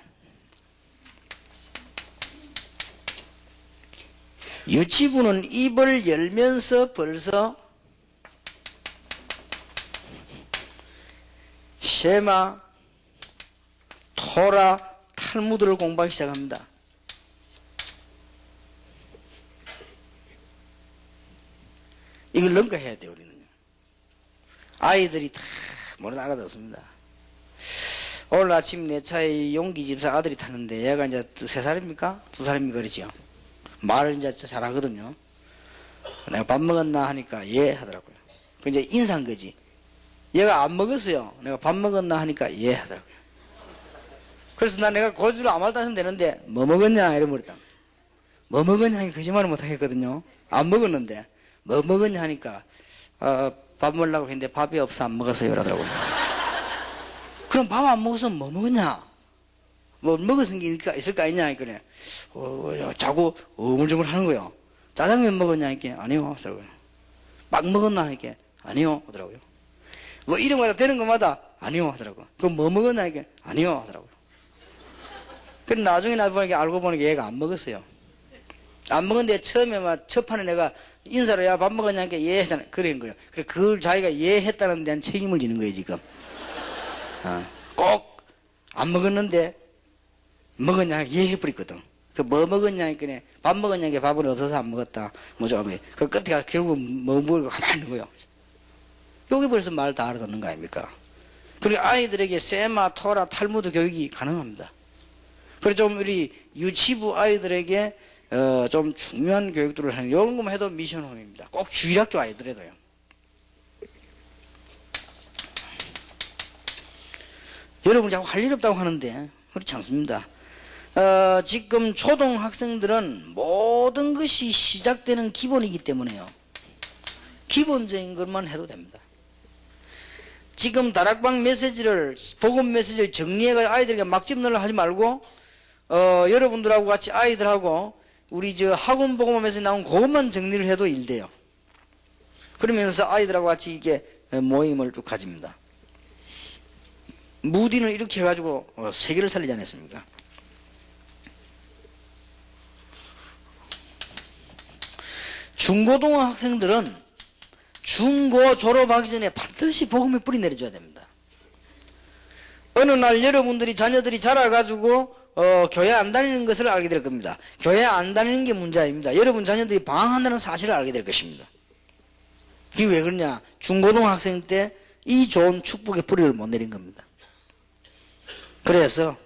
유치부는 입을 열면서 벌써 쉐마, 토라, 탈무드를 공부하기 시작합니다. 이걸 넘겨해야 돼요, 우리는. 아이들이 다 모두 알아듣습니다. 오늘 아침 내 차에 용기 집사 아들이 탔는데 얘가 이제 3살입니까? 2살입니까? 그러지요. 말을 이제 잘하거든요. 내가 밥 먹었나 하니까 예 하더라고요. 그 이제 인사한 거지. 얘가 안 먹었어요. 내가 밥 먹었나 하니까 예 하더라고요. 그래서 내가 고주로 아무 말도 안 하면 되는데 뭐 먹었냐 이러버렸다. 뭐 먹었냐 하니까 거짓말을 못 하겠거든요. 안 먹었는데 뭐 먹었냐 하니까 밥 먹으려고 했는데 밥이 없어 안 먹었어요 이러더라고요. 그럼 밥 안 먹어서 뭐 먹었냐? 뭐 먹었은 게 있을 거 아니냐 그래. 자꾸 어물쩡물 하는 거예요. 짜장면 먹었냐 이렇게 아니요 하더라고요. 빵 먹었나 이렇게 아니요 하더라고요. 뭐 이런 거다 되는 것마다 아니요 하더라고요. 그럼 뭐 먹었나 이렇게 아니요 하더라고요. 그래 나중에 보니까 알고 보니까 얘가 안 먹었어요. 안 먹었는데 처음에 막 첫 판에 내가 인사로 야 밥 먹었냐 이렇게 예 했잖아. 그런 거예요. 그래 그걸 자기가 예 했다는 데한 책임을 지는 거예요 지금. 꼭 안 먹었는데 먹었냐 예 해버렸거든. 그 뭐 먹었냐 이렇게 밥 먹었냐 이게 밥은 없어서 안 먹었다. 뭐죠? 그 끝에 가 결국 뭐 먹고 가만히 있는 거예요. 여기 벌써 말 다 알아듣는 거 아닙니까? 그리고 아이들에게 세마, 토라, 탈무드 교육이 가능합니다. 그래서 좀 우리 유치부 아이들에게 좀 중요한 교육들을 하는 이런 것만 해도 미션홈입니다. 꼭 주일학교 아이들에도요. 여러분 자꾸 할 일 없다고 하는데 그렇지 않습니다. 지금 초등학생들은 모든 것이 시작되는 기본이기 때문에요. 기본적인 것만 해도 됩니다. 지금 다락방 메시지를 복음 메시지를 정리해가 아이들에게 막 집넣으려 하지 말고 여러분들하고 같이 아이들하고 우리 저 학원 복음 메시지 나온 그것만 정리를 해도 일돼요. 그러면서 아이들하고 같이 이게 모임을 쭉 가집니다. 무디는 이렇게 해가지고 세계를 살리지 않았습니까? 중고등학생들은 중고 졸업하기 전에 반드시 복음의 뿌리 내려줘야 됩니다. 어느 날 여러분들이 자녀들이 자라가지고 교회 안 다니는 것을 알게 될 겁니다. 교회 안 다니는 게 문제 아닙니다. 여러분 자녀들이 방황한다는 사실을 알게 될 것입니다. 그게 왜 그러냐? 중고등학생 때 이 좋은 축복의 뿌리를 못 내린 겁니다. 그래서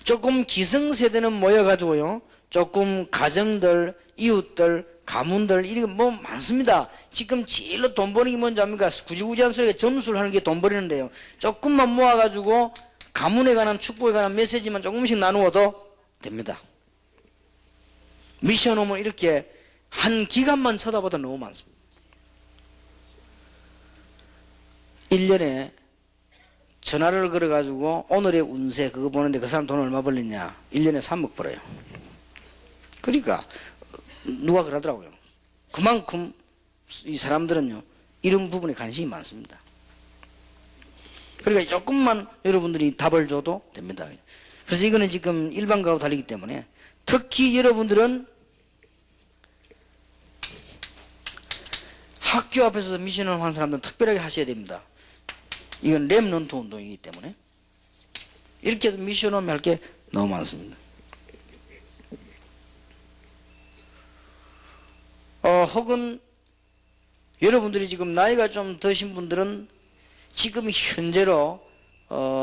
조금 기성세대는 모여가지고요, 조금 가정들, 이웃들, 가문들, 이런 뭐 많습니다. 지금 제일로 돈 버는 게 뭔지 압니까? 구지구지한 소리가 점수를 하는 게 돈 버리는데요. 조금만 모아가지고 가문에 관한, 축복에 관한 메시지만 조금씩 나누어도 됩니다. 미션홈은 이렇게 한 기간만 쳐다봐도 너무 많습니다. 1년에 전화를 걸어가지고 오늘의 운세 그거 보는데 그 사람 돈 얼마 벌렸냐? 1년에 3억 벌어요. 그러니까 누가 그러더라고요. 그만큼 이 사람들은요, 이런 부분에 관심이 많습니다. 그러니까 조금만 여러분들이 답을 줘도 됩니다. 그래서 이거는 지금 일반과하고 다르기 때문에 특히 여러분들은 학교 앞에서 미션을 한 사람들은 특별하게 하셔야 됩니다. 이건 렘넌트 운동이기 때문에 이렇게 해서 미션홈 할 게 너무 많습니다. 혹은 여러분들이 지금 나이가 좀 드신 분들은 지금 현재로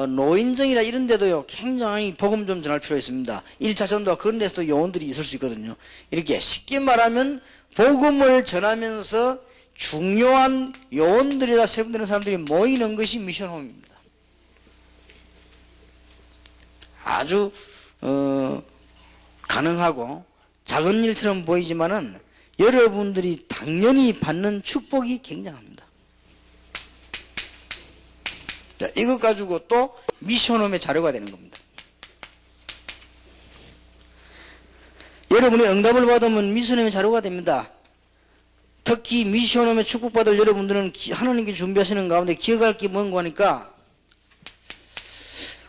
노인정이나 이런 데도요, 굉장히 복음 좀 전할 필요가 있습니다. 1차 전도와 그런 데서도 요원들이 있을 수 있거든요. 이렇게 쉽게 말하면 복음을 전하면서 중요한 요원들이다 세분되는 사람들이 모이는 것이 미션홈입니다. 아주 가능하고 작은 일처럼 보이지만은 여러분들이 당연히 받는 축복이 굉장합니다. 자, 이것 가지고 또 미션홈의 자료가 되는 겁니다. 여러분이 응답을 받으면 미션홈의 자료가 됩니다. 특히 미션홈의 축복받을 여러분들은 하나님께 준비하시는 가운데 기억할 게 뭔가 하니까,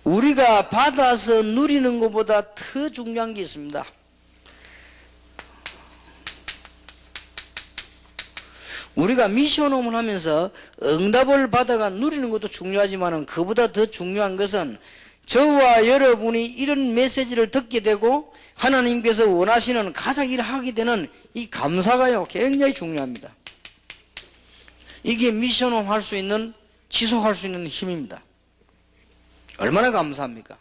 우리가 받아서 누리는 것보다 더 중요한 게 있습니다. 우리가 미션홈을 하면서 응답을 받아가 누리는 것도 중요하지만 그보다 더 중요한 것은 저와 여러분이 이런 메시지를 듣게 되고 하나님께서 원하시는 가장 일을 하게 되는 이 감사가요, 굉장히 중요합니다. 이게 미션홈 할 수 있는, 지속할 수 있는 힘입니다. 얼마나 감사합니까?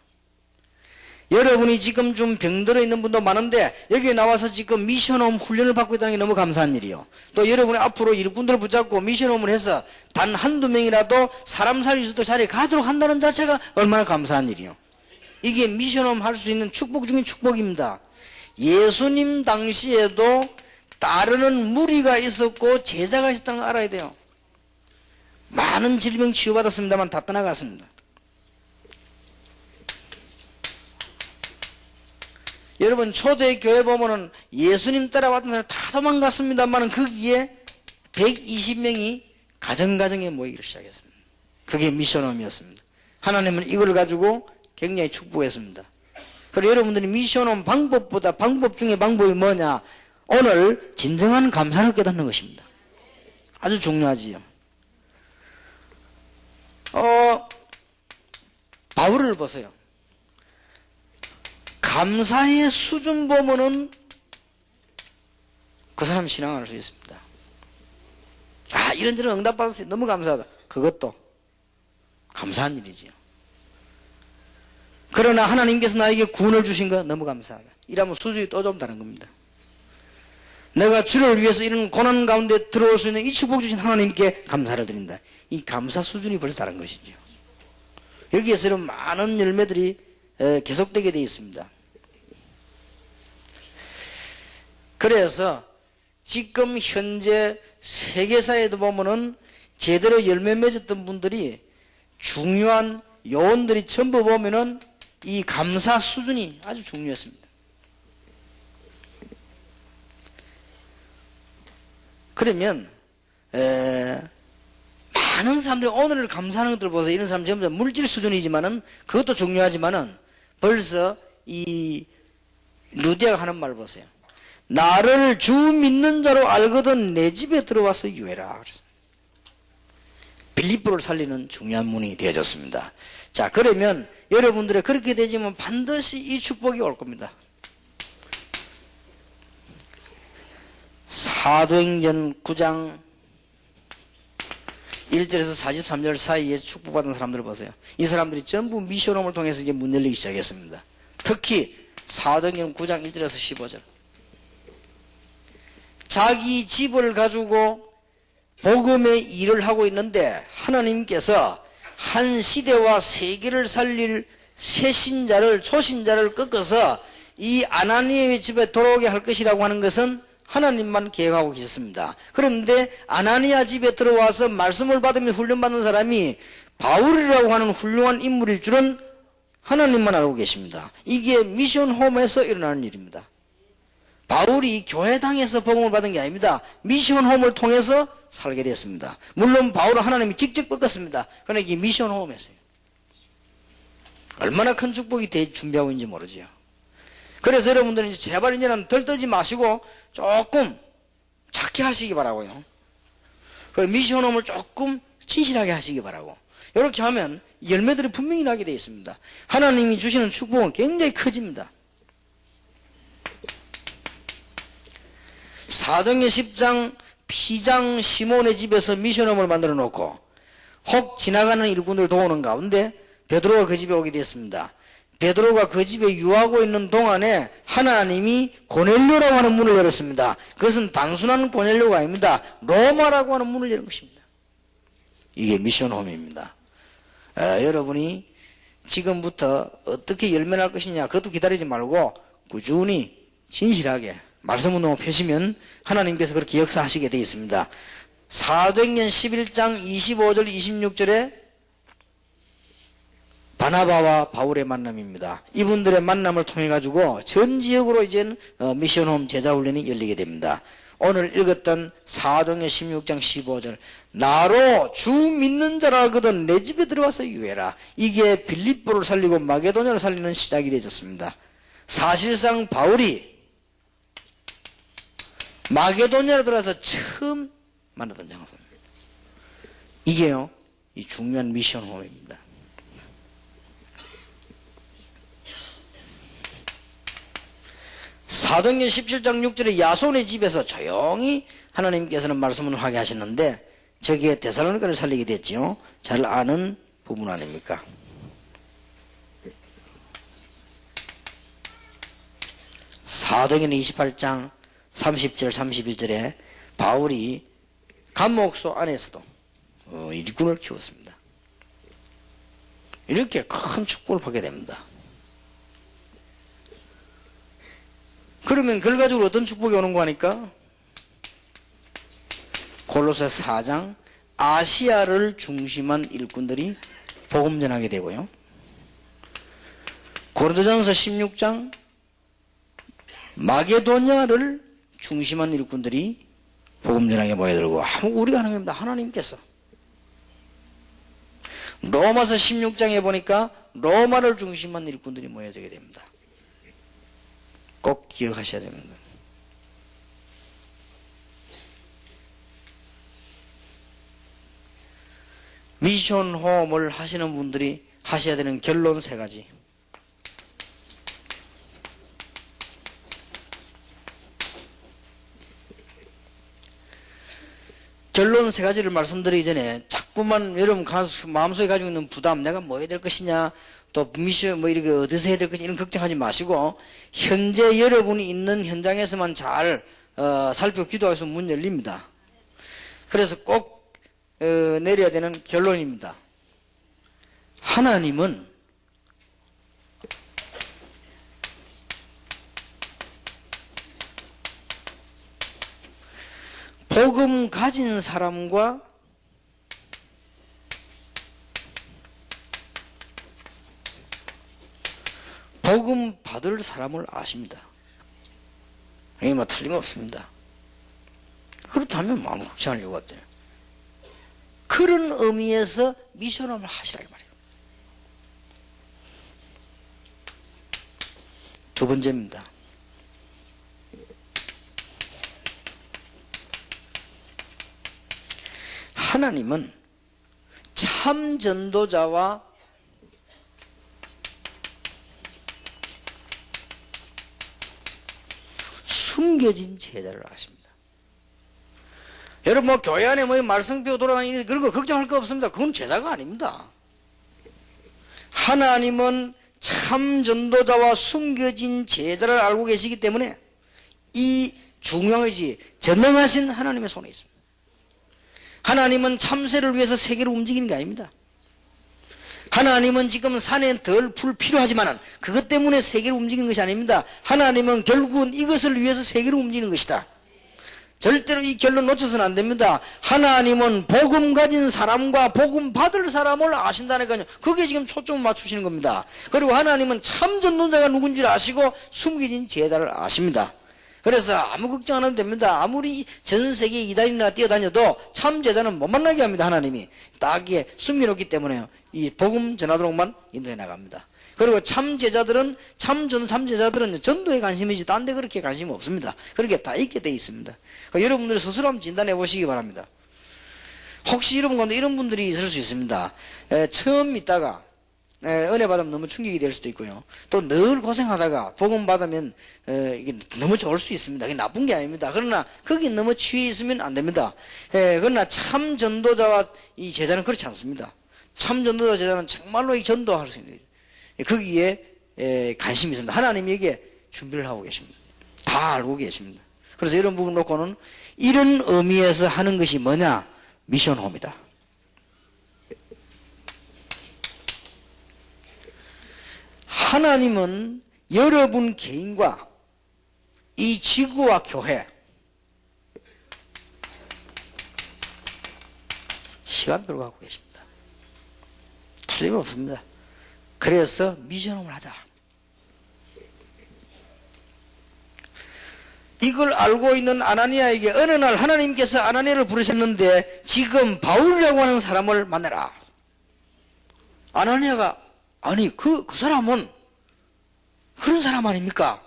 여러분이 지금 좀 병들어 있는 분도 많은데 여기에 나와서 지금 미션홈 훈련을 받고 있다는 게 너무 감사한 일이요. 또 여러분이 앞으로 일꾼들을 붙잡고 미션홈을 해서 단 한두 명이라도 사람 살릴 수 있도록 자리에 가도록 한다는 자체가 얼마나 감사한 일이요. 이게 미션홈 할 수 있는 축복 중에 축복입니다. 예수님 당시에도 따르는 무리가 있었고 제자가 있었다는 걸 알아야 돼요. 많은 질병 치유받았습니다만 다 떠나갔습니다. 여러분 초대교회 보면은 예수님 따라왔던 사람 다 도망갔습니다만 거기에 120명이 가정가정에 모이기 시작했습니다. 그게 미션홈이었습니다. 하나님은 이걸 가지고 굉장히 축복했습니다. 그리고 여러분들이 미션홈 방법보다 방법 중에 방법이 뭐냐? 오늘 진정한 감사를 깨닫는 것입니다. 아주 중요하지요. 바울을 보세요. 감사의 수준 보면은 그 사람 신앙할 수 있습니다. 아, 이런저런 응답받았어요. 너무 감사하다. 그것도 감사한 일이지요. 그러나 하나님께서 나에게 구원을 주신 거 너무 감사하다. 이러면 수준이 또 좀 다른 겁니다. 내가 주를 위해서 이런 고난 가운데 들어올 수 있는 이 축복 주신 하나님께 감사를 드린다. 이 감사 수준이 벌써 다른 것이죠. 여기에서는 많은 열매들이 계속되게 되어 있습니다. 그래서 지금 현재 세계사에도 보면은 제대로 열매 맺었던 분들이 중요한 요원들이 전부 보면은 이 감사 수준이 아주 중요했습니다. 그러면 많은 사람들이 오늘을 감사하는 것들 보세요. 이런 사람 전부 다 물질 수준이지만은 그것도 중요하지만은 벌써 이 루디아가 하는 말 보세요. 나를 주 믿는 자로 알거든 내 집에 들어와서 유해라. 빌립보를 살리는 중요한 문이 되어졌습니다. 자, 그러면 여러분들의 그렇게 되지만 반드시 이 축복이 올 겁니다. 사도행전 9장 1절에서 43절 사이에 축복받은 사람들을 보세요. 이 사람들이 전부 미션홈을 통해서 이제 문 열리기 시작했습니다. 특히 사도행전 9장 1절에서 15절. 자기 집을 가지고 복음의 일을 하고 있는데 하나님께서 한 시대와 세계를 살릴 새신자를 초신자를 꺾어서 이 아나니아의 집에 돌아오게 할 것이라고 하는 것은 하나님만 계획하고 계셨습니다. 그런데 아나니아 집에 들어와서 말씀을 받으며 훈련받는 사람이 바울이라고 하는 훌륭한 인물일 줄은 하나님만 알고 계십니다. 이게 미션홈에서 일어나는 일입니다. 바울이 교회당에서 복음을 받은 게 아닙니다. 미션홈을 통해서 살게 됐습니다. 물론 바울은 하나님이 직접 꺾었습니다. 그러나 이게 미션홈에서요. 얼마나 큰 축복이 준비하고 있는지 모르죠. 그래서 여러분들은 제발 이제는 들떠지 마시고 조금 작게 하시기 바라고요. 미션홈을 조금 진실하게 하시기 바라고. 이렇게 하면 열매들이 분명히 나게 되어 있습니다. 하나님이 주시는 축복은 굉장히 커집니다. 사도행전 10장 피장 시몬의 집에서 미션홈을 만들어 놓고 혹 지나가는 일꾼을 도우는 가운데 베드로가 그 집에 오게 됐습니다. 베드로가 그 집에 유하고 있는 동안에 하나님이 고넬료라고 하는 문을 열었습니다. 그것은 단순한 고넬료가 아닙니다. 로마라고 하는 문을 여는 것입니다. 이게 미션홈입니다. 여러분이 지금부터 어떻게 열매 날 것이냐 그것도 기다리지 말고 꾸준히 진실하게 말씀 운동을 펴시면 하나님께서 그렇게 역사하시게 되어 있습니다. 사도행전 11장 25절 26절에 바나바와 바울의 만남입니다. 이분들의 만남을 통해 가지고 전 지역으로 이제는 미션홈 제자훈련이 열리게 됩니다. 오늘 읽었던 사도행전 16장 15절 나로 주 믿는 자라 알거든 내 집에 들어와서 유해라. 이게 빌립보를 살리고 마게도냐를 살리는 시작이 되어졌습니다. 사실상 바울이 마게도냐로 들어가서 처음 만났던 장소입니다. 이게요, 이 중요한 미션홈입니다. 사도행전 17장 6절에 야손의 집에서 조용히 하나님께서는 말씀을 하게 하셨는데 저기에 데살로니가를 살리게 됐지요. 잘 아는 부분 아닙니까? 사도행전 28장 30절 31절에 바울이 감옥소 안에서도 일꾼을 키웠습니다. 이렇게 큰 축복을 받게 됩니다. 그러면 결과적으로 어떤 축복이 오는 거 하니까 골로새 4장 아시아를 중심한 일꾼들이 복음 전하게 되고요. 고린도전서 16장 마게도냐를 중심한 일꾼들이 복음 전하게 모여들고 우리가 하는 겁니다. 하나님께서 로마서 16장에 보니까 로마를 중심한 일꾼들이 모여들게 됩니다. 꼭 기억하셔야 됩니다. 미션 홈을 하시는 분들이 하셔야 되는 결론 3가지. 결론 3가지를 말씀드리기 전에 자꾸만 여러분 마음속에 가지고 있는 부담, 내가 뭐 해야 될 것이냐, 또 미션 이렇게 어디서 해야 될 것이냐 이런 걱정하지 마시고 현재 여러분이 있는 현장에서만 잘 살펴 기도해서 문 열립니다. 그래서 꼭 내려야 되는 결론입니다. 하나님은 복음 가진 사람과 복음 받을 사람을 아십니다. 이게 뭐 틀림없습니다. 그렇다면 아무 걱정할 이유가 없대요. 그런 의미에서 미션홈을 하시라고 말이에요. 2번째입니다. 하나님은 참 전도자와 숨겨진 제자를 아십니다. 여러분 뭐 교회 안에 뭐 말씀 배워 돌아다니는 그런 거 걱정할 거 없습니다. 그건 제자가 아닙니다. 하나님은 참 전도자와 숨겨진 제자를 알고 계시기 때문에 이 중요한 것이 전능하신 하나님의 손에 있습니다. 하나님은 참새를 위해서 세계를 움직이는 게 아닙니다. 하나님은 지금 산에 덜 풀 필요하지만 그것 때문에 세계를 움직이는 것이 아닙니다. 하나님은 결국은 이것을 위해서 세계를 움직이는 것이다. 절대로 이 결론 놓쳐서는 안 됩니다. 하나님은 복음 가진 사람과 복음 받을 사람을 아신다니까요. 그게 지금 초점을 맞추시는 겁니다. 그리고 하나님은 참 전도자가 누군지를 아시고 숨겨진 제자를 아십니다. 그래서 아무 걱정 안 해도 됩니다. 아무리 전 세계 이단이나 뛰어다녀도 참 제자는 못 만나게 합니다. 하나님이 딱에 숨겨놓기 때문에 이 복음 전하도록만 인도해 나갑니다. 그리고 참 제자들은 참제자들은 전도에 관심이지 딴 데 그렇게 관심이 없습니다. 그렇게 다 있게 돼 있습니다. 그러니까 여러분들이 스스로 한번 진단해 보시기 바랍니다. 혹시 여러분 가운데 이런 분들이 있을 수 있습니다. 처음 있다가 은혜 받으면 너무 충격이 될 수도 있고요. 또 늘 고생하다가 복음 받으면 이게 너무 좋을 수 있습니다. 그게 나쁜 게 아닙니다. 그러나 거기 너무 취해 있으면 안 됩니다. 그러나 참 전도자와 이 제자는 그렇지 않습니다. 참 전도자 제자는 정말로 이 전도할 수 있는 거기에 관심이 있습니다. 하나님이 여기에 준비를 하고 계십니다. 다 알고 계십니다. 그래서 이런 부분 놓고는 이런 의미에서 하는 것이 뭐냐? 미션홈이다. 하나님은 여러분 개인과 이 지구와 교회 시간표를 갖고 계십니다. 틀림없습니다. 그래서 미션홈을 하자. 이걸 알고 있는 아나니아에게 어느 날 하나님께서 아나니아를 부르셨는데 지금 바울이라고 하는 사람을 만나라. 아나니아가 아니 그 사람은 그런 사람 아닙니까?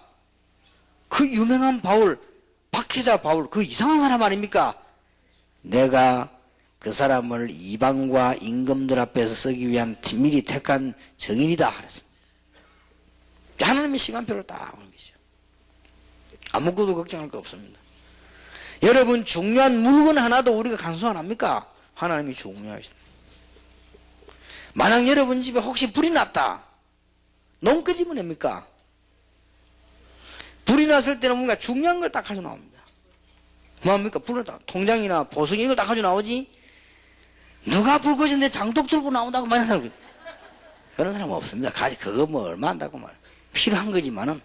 그 유명한 바울, 박해자 바울, 그 이상한 사람 아닙니까? 내가 그 사람을 이방과 임금들 앞에서 쓰기 위한 미리 택한 정인이다 그랬습니다. 하나님의 시간표를 딱 하는 것이죠. 아무것도 걱정할 거 없습니다. 여러분 중요한 물건 하나도 우리가 간수 안 합니까? 하나님이 중요하십니다. 만약 여러분 집에 혹시 불이 났다. 농 끄집어 냅니까? 불이 났을 때는 뭔가 중요한 걸 딱 가져 나옵니다. 뭐합니까? 불을 딱 통장이나 보석이 이걸 딱 가져 나오지? 누가 불 꺼졌는데 장독 들고 나온다고 말하는 사람 그런 사람 없습니다. 가지 그거 뭐 얼마 한다고 말 필요한 거지만은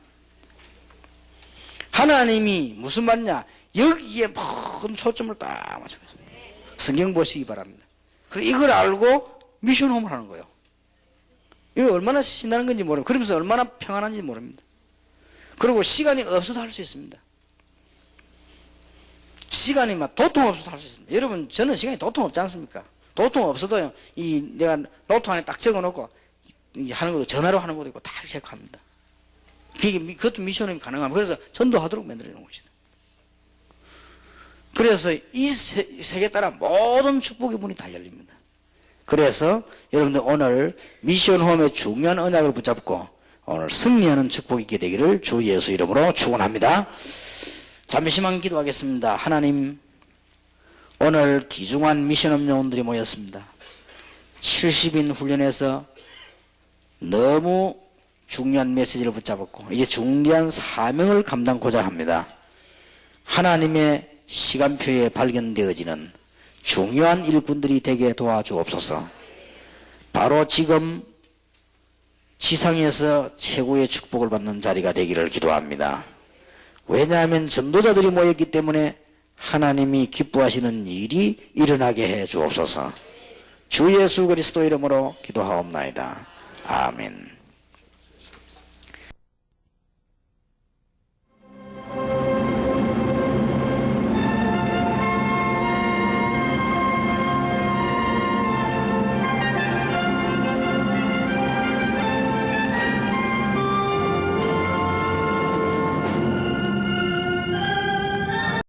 하나님이 무슨 말이냐 여기에 모든 초점을 딱 맞추고 있습니다. 성경 보시기 바랍니다. 그리고 이걸 알고 미션홈을 하는 거예요. 이거 얼마나 신나는 건지 모릅니다. 그러면서 얼마나 평안한지 모릅니다. 그리고 시간이 없어도 할 수 있습니다. 시간이 막 도통 없어도 할 수 있습니다. 여러분 저는 시간이 도통 없지 않습니까? 도통 없어도요 내가 노트 안에 딱 적어놓고 하는 것도 전화로 하는 것도 있고 다 체크합니다. 그것도 미션이 가능합니다. 그래서 전도하도록 만들어 놓은 것이다. 그래서 이 세계에 따라 모든 축복의 문이 다 열립니다. 그래서 여러분들 오늘 미션홈의 중요한 언약을 붙잡고 오늘 승리하는 축복이 있게 되기를 주 예수 이름으로 축원합니다. 잠시만 기도하겠습니다. 하나님 오늘 귀중한 미션홈 요원들이 모였습니다. 70인 훈련에서 너무 중요한 메시지를 붙잡았고 이제 중대한 사명을 감당고자 합니다. 하나님의 시간표에 발견되어지는 중요한 일꾼들이 되게 도와주옵소서. 바로 지금 지상에서 최고의 축복을 받는 자리가 되기를 기도합니다. 왜냐하면 전도자들이 모였기 때문에 하나님이 기뻐하시는 일이 일어나게 해 주옵소서. 주 예수 그리스도 이름으로 기도하옵나이다. 아멘.